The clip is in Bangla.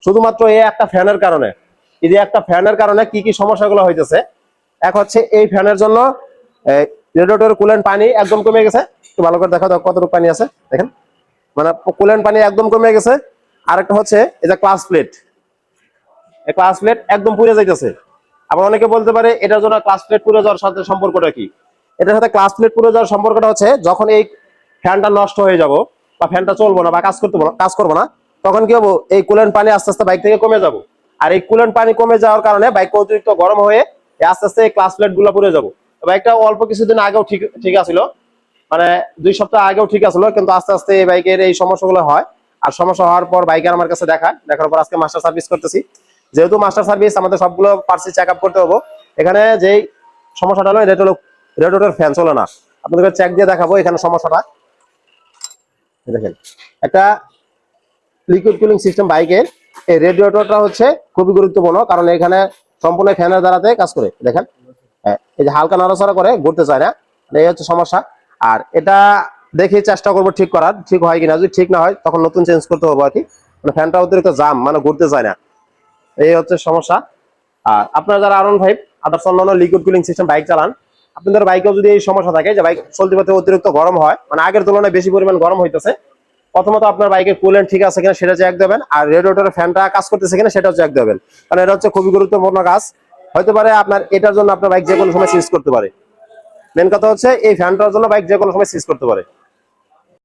শুধুমাত্র এই একটা ফ্যানের কারণে, এই যে একটা ফ্যানের কারণে কি কি সমস্যাগুলো হইতেছে। এক হচ্ছে এই ফ্যানের জন্য রেডিয়েটরের কুলেন্ট পানি একদম কমে গেছে। একটু ভালো করে দেখা দাও কতটুকু পানি আছে, দেখেন মানে কুলেন্ট পানি একদম কমে গেছে। আরেকটা হচ্ছে এই যে ক্লাস প্লেট, এই ক্লাস প্লেট একদম পুড়ে যাইতেছে। আবার অনেকে বলতে পারে এটার জন্য ক্লাস প্লেট পুড়ে যাওয়ার সাথে সম্পর্কটা কি। এটার সাথে ক্লাস প্লেট পুড়ে যাওয়ার সম্পর্কটা হচ্ছে যখন এই ফ্যানটা নষ্ট হয়ে যাব বা ফ্যানটা চলবো না বা কাজ করবো না, তখন কি হবো, এই কুলেন্ট পানি আস্তে আস্তে বাইক থেকে কমে যাব। আর এই কুলেন্ট পানি কমে যাওয়ার কারণে বাইক অতিরিক্ত গরম হয়ে আস্তে আস্তে এই ক্লাস প্লেট গুলো পুড়ে যাবো। বাইকটা অল্প কিছুদিন আগেও ঠিক ঠিক আছিল, মানে 2 সপ্তাহ আগেও ঠিক আছিল, কিন্তু আস্তে আস্তে এই বাইকের এই সমস্যাগুলো হয়। আর সমস্যা হওয়ার পর বাইকার আমার কাছে দেখার পর আজকে মাস্টার সার্ভিস করতেছি। যেহেতু মাস্টার সার্ভিস আমাদের সবগুলো পার্টস চেক আপ করতে হবো। এখানে যেই সমস্যাটা হলো এটা হলো রেডিয়েটর ফ্যান চলে না। আপনাদের চেক দিয়ে দেখাবো এখানে সমস্যাটা। দেখেন একটা লিকুইড কুলিং সিস্টেম বাইকের এই রেডিয়েটরটা হচ্ছে খুবই গুরুত্বপূর্ণ, কারণ এখানে সম্পূর্ণ ফ্যানের দ্বারাতে কাজ করে। দেখেন এই যে হালকা নড়াচড়া করে, ঘুরতে চায় না, এই হচ্ছে সমস্যা। আর এটা দেখে চেষ্টা করবো ঠিক করার, ঠিক হয় কিনা। যদি ঠিক না হয় তখন নতুন চেঞ্জ করতে হবে আর কি। মানে ফ্যানটা অতিরিক্ত জাম, মানে ঘুরতে চায় না, এই হচ্ছে সমস্যা। আর আপনারা যারা R15 আদার্স অন্যান্য লিকুইড কুলিং সিস্টেম বাইক চালান, আপনাদের বাইকেও যদি এই সমস্যা থাকে যে বাইক চলতে পথে অতিরিক্ত গরম হয়, মানে আগের তুলনায় বেশি পরিমাণ গরম হইতেছে, প্রথমত আপনার বাইকের কুলেন্ট ঠিক আছে কিনা সেটা চেক দেবেন। আর রেডিয়েটরের ফ্যানটা কাজ করতেছে কিনা সেটাও চেক দেবেন, কারণ এটা হচ্ছে খুবই গুরুত্বপূর্ণ কাজ। হতে পারে আপনার এটার জন্য আপনার বাইক যে কোনো সময় সিজ করতে পারে। মেন কথা হচ্ছে এই ফ্যানটার জন্য বাইক যে কোনো সময় সিজ করতে পারে।